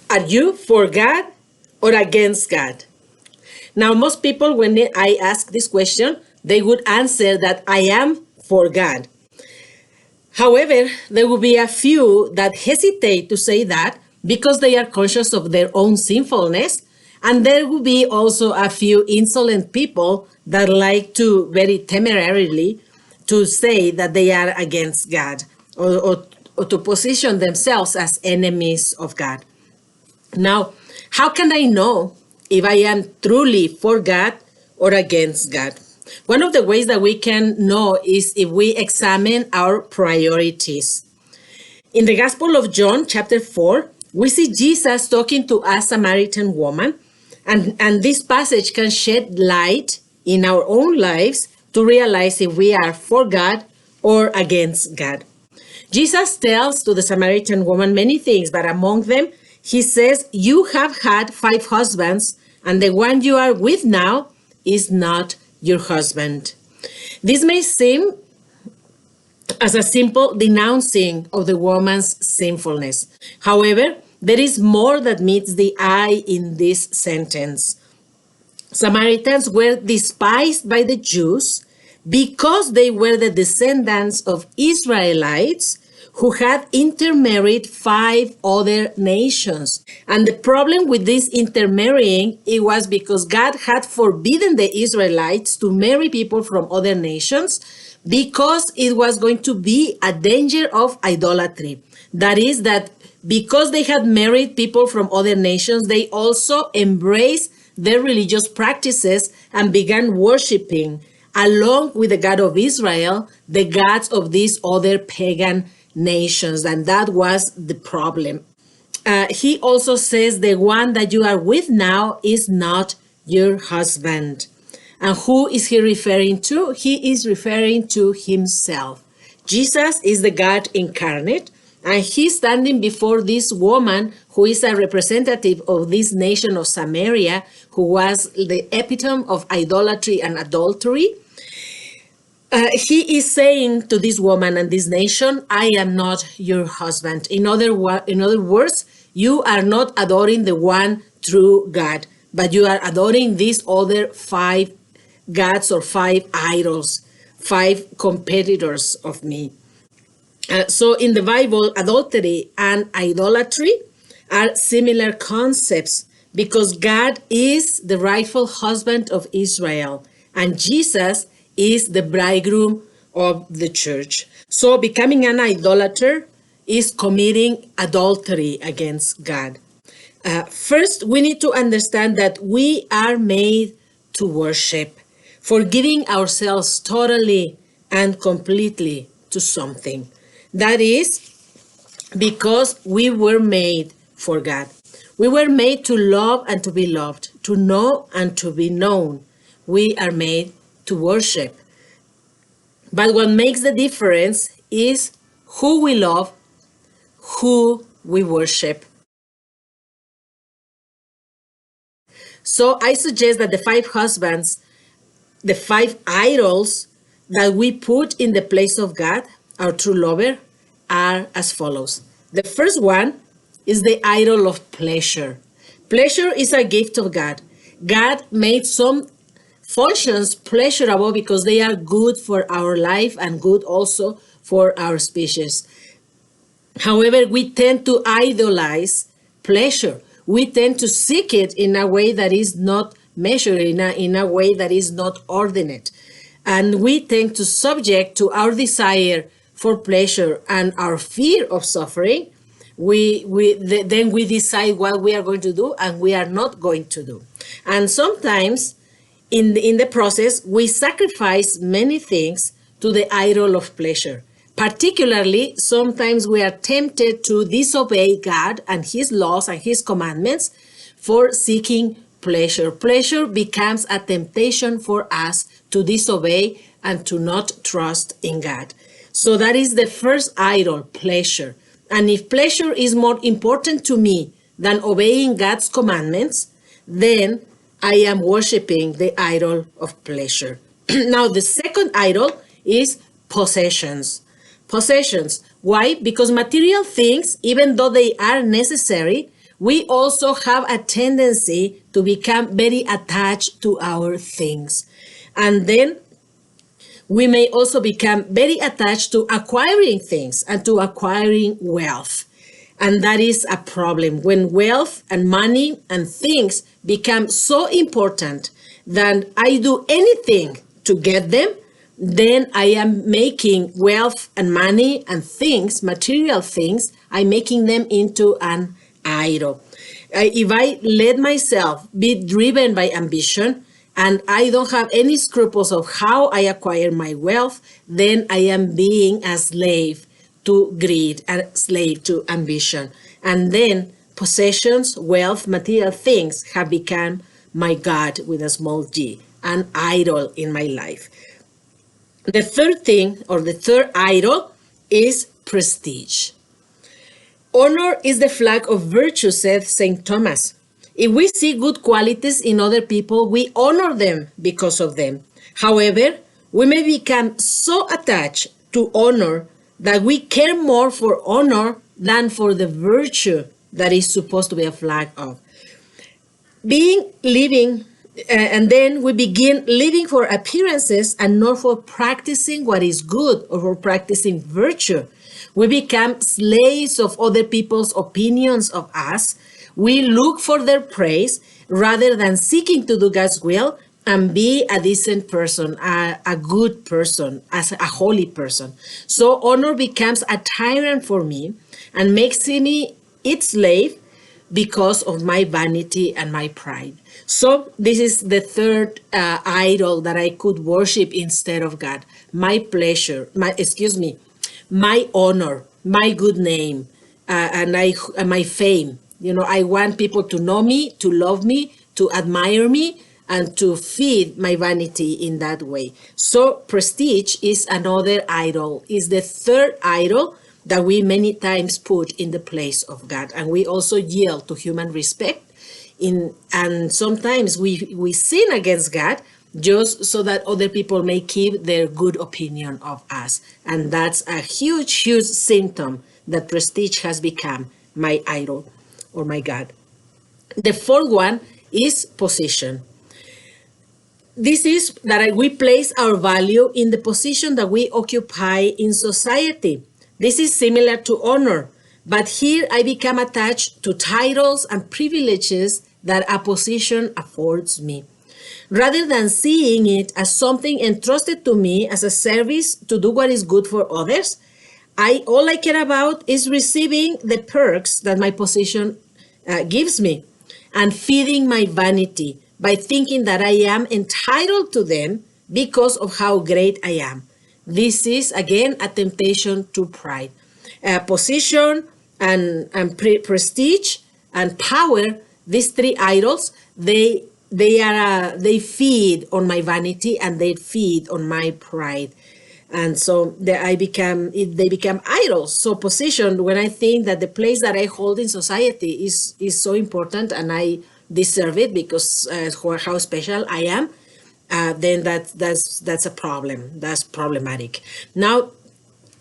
Are you for God or against God? Now, most people, when I ask this question, they would answer that I am for God. However, there will be a few that hesitate to say that because they are conscious of their own sinfulness. And there will be also a few insolent people that like to very temerarily to say that they are against God, or to position themselves as enemies of God. Now, how can I know if I am truly for God or against God? One of the ways that we can know is if we examine our priorities. In the Gospel of John, chapter 4, we see Jesus talking to a Samaritan woman, and this passage can shed light in our own lives to realize if we are for God or against God. Jesus tells to the Samaritan woman many things, but among them, he says, "You have had 5 husbands, and the one you are with now is not your husband." This may seem as a simple denouncing of the woman's sinfulness. However, there is more that meets the eye in this sentence. Samaritans were despised by the Jews because they were the descendants of Israelites who had intermarried 5 other nations. And the problem with this intermarrying, it was because God had forbidden the Israelites to marry people from other nations because it was going to be a danger of idolatry. That is, that because they had married people from other nations, they also embraced their religious practices and began worshiping, along with the God of Israel, the gods of these other pagan nations. And that was the problem. He also says, "The one that you are with now is not your husband." And who is he referring to? He is referring to himself. Jesus is the God incarnate, and he's standing before this woman who is a representative of this nation of Samaria, who was the epitome of idolatry and adultery. He is saying to this woman and this nation, "I am not your husband." In other words, you are not adoring the one true God, but you are adoring these other 5 gods or 5 idols, 5 competitors of me. So in the Bible, adultery and idolatry are similar concepts because God is the rightful husband of Israel and Jesus is the bridegroom of the church. So becoming an idolater is committing adultery against God. First, we need to understand that we are made to worship, for giving ourselves totally and completely to something. That is because we were made for God. We were made to love and to be loved, to know and to be known. We are made to worship. But what makes the difference is who we love, who we worship. So I suggest that the 5 husbands, the 5 idols that we put in the place of God, our true lover, are as follows. The first one is the idol of pleasure. Pleasure is a gift of God. God made some functions pleasurable because they are good for our life and good also for our species. However, we tend to idolize pleasure. We tend to seek it in a way that is not measured, in a way that is not ordinate. And we tend to subject to our desire for pleasure and our fear of suffering. Then we decide what we are going to do and we are not going to do. And sometimes in the process, we sacrifice many things to the idol of pleasure. Particularly, sometimes we are tempted to disobey God and his laws and his commandments for seeking pleasure. Pleasure becomes a temptation for us to disobey and to not trust in God. So that is the first idol, pleasure. And if pleasure is more important to me than obeying God's commandments, then I am worshiping the idol of pleasure. Now, the second idol is possessions. Possessions. Why? Because material things, even though they are necessary, we also have a tendency to become very attached to our things. And then we may also become very attached to acquiring things and to acquiring wealth. And that is a problem when wealth and money and things become so important that I do anything to get them. Then I am making wealth and money and things, material things, I'm making them into an idol. If I let myself be driven by ambition and I don't have any scruples of how I acquire my wealth, then I am being a slave to greed and slave to ambition. And then possessions, wealth, material things have become my God with a small g, an idol in my life. The third thing, or the third idol, is prestige. Honor is the flag of virtue, said St. Thomas. If we see good qualities in other people, we honor them because of them. However, we may become so attached to honor that we care more for honor than for the virtue that is supposed to be a flag of. And then we begin living for appearances and not for practicing what is good or for practicing virtue. We become slaves of other people's opinions of us. We look for their praise rather than seeking to do God's will and be a decent person, a good person, as a holy person. So honor becomes a tyrant for me and makes me its slave because of my vanity and my pride. So this is the third idol that I could worship instead of God. My pleasure, my honor, my good name, and my fame. I want people to know me, to love me, to admire me, and to feed my vanity in that way. So prestige is another idol, is the third idol that we many times put in the place of God. And we also yield to human respect. And sometimes we sin against God just so that other people may keep their good opinion of us. And that's a huge, huge symptom that prestige has become my idol or my God. The fourth one is position. This is that we place our value in the position that we occupy in society. This is similar to honor, but here I become attached to titles and privileges that a position affords me. Rather than seeing it as something entrusted to me as a service to do what is good for others, all I care about is receiving the perks that my position gives me and feeding my vanity by thinking that I am entitled to them because of how great I am. This is, again, a temptation to pride. Position and prestige and power, these three idols, they feed on my vanity and they feed on my pride. And so they become idols. So position, when I think that the place that I hold in society is so important and I deserve it because how special I am, then that's a problem. That's problematic. Now,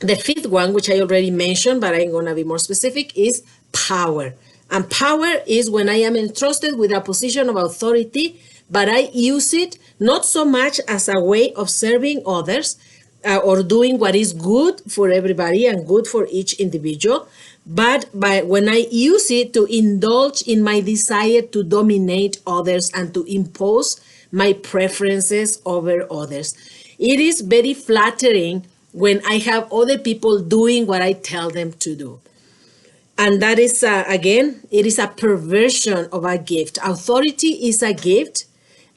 the fifth one, which I already mentioned, but I'm going to be more specific, is power. And power is when I am entrusted with a position of authority, but I use it not so much as a way of serving others or doing what is good for everybody and good for each individual, but when I use it to indulge in my desire to dominate others and to impose my preferences over others. It is very flattering when I have other people doing what I tell them to do. And that is, again, it is a perversion of a gift. Authority is a gift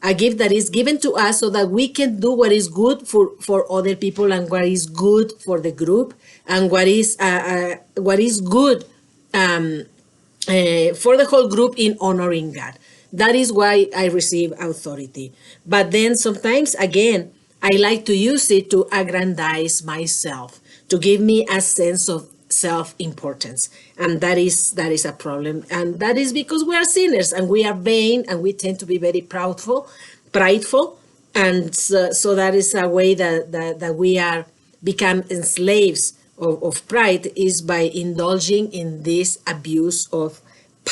that is given to us so that we can do what is good for other people and what is good for the group and what is good for the whole group in honoring God. That is why I receive authority. But then sometimes, again, I like to use it to aggrandize myself, to give me a sense of self-importance. And that is a problem. And that is because we are sinners and we are vain and we tend to be very prideful. And so that is a way that we are become slaves of pride, is by indulging in this abuse of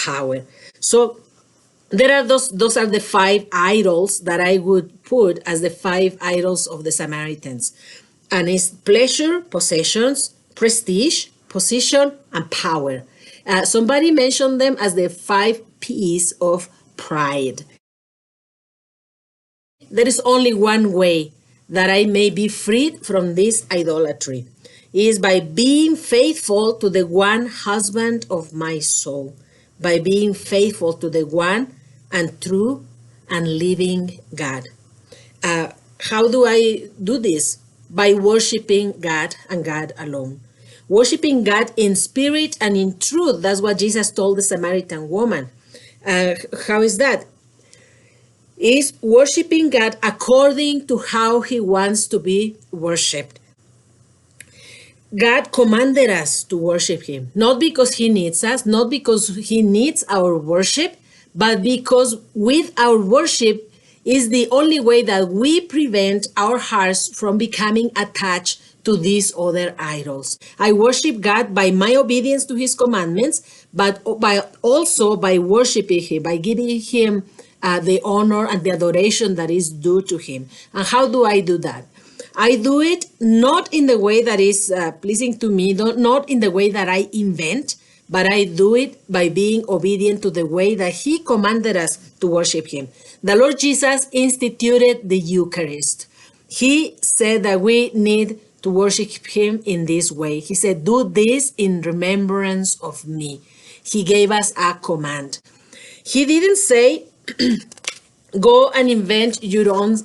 power. So there are those are the 5 idols that I would put as the 5 idols of the Samaritans. And it's pleasure, possessions, prestige, position, and power. Somebody mentioned them as the 5 P's of pride. There is only one way that I may be freed from this idolatry. It is by being faithful to the one husband of my soul, by being faithful to the one and true and living God. How do I do this? By worshiping God and God alone. Worshiping God in spirit and in truth. That's what Jesus told the Samaritan woman. How is that? Is worshiping God according to how he wants to be worshiped. God commanded us to worship him, not because he needs us, not because he needs our worship, but because with our worship is the only way that we prevent our hearts from becoming attached to these other idols. I worship God by my obedience to his commandments, but also by worshiping him, by giving him the honor and the adoration that is due to him. And how do I do that? I do it not in the way that is pleasing to me, not in the way that I invent, but I do it by being obedient to the way that he commanded us to worship him. The Lord Jesus instituted the Eucharist. He said that we need to worship him in this way. He said, do this in remembrance of me. He gave us a command. He didn't say, go and invent your own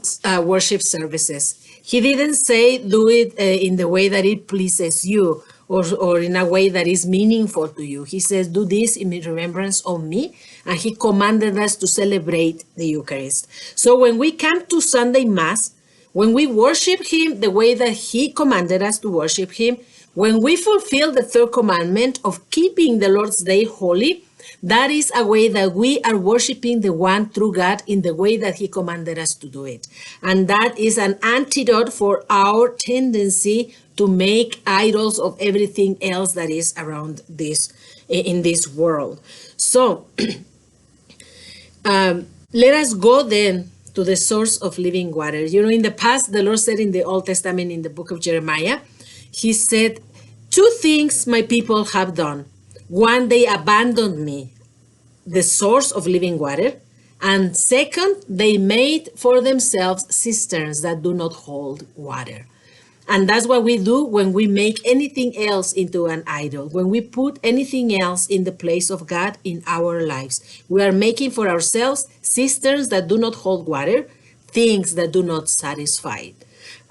worship services. He didn't say do it in the way that it pleases you or in a way that is meaningful to you. He says, do this in remembrance of me. And he commanded us to celebrate the Eucharist. So when we come to Sunday Mass, when we worship him the way that he commanded us to worship him, when we fulfill the 3rd commandment of keeping the Lord's Day holy, that is a way that we are worshiping the one true God in the way that he commanded us to do it. And that is an antidote for our tendency to make idols of everything else that is around this in this world. So let us go then to the source of living water. You know, in the past, the Lord said in the Old Testament, in the book of Jeremiah, he said, 2 things my people have done. One, they abandoned me, the source of living water. And second, they made for themselves cisterns that do not hold water. And that's what we do when we make anything else into an idol. When we put anything else in the place of God in our lives, we are making for ourselves cisterns that do not hold water, things that do not satisfy.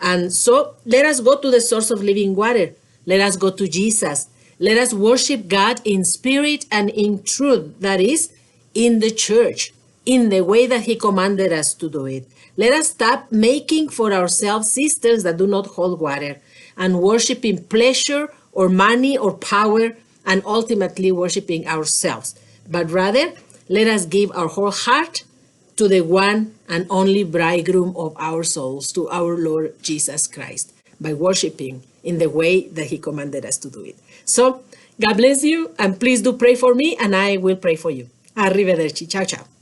And so let us go to the source of living water. Let us go to Jesus. Let us worship God in spirit and in truth, that is, in the church, in the way that he commanded us to do it. Let us stop making for ourselves cisterns that do not hold water and worshiping pleasure or money or power and ultimately worshiping ourselves. But rather, let us give our whole heart to the one and only bridegroom of our souls, to our Lord Jesus Christ, by worshiping in the way that he commanded us to do it. So, God bless you, and please do pray for me, and I will pray for you. Arrivederci. Ciao, ciao.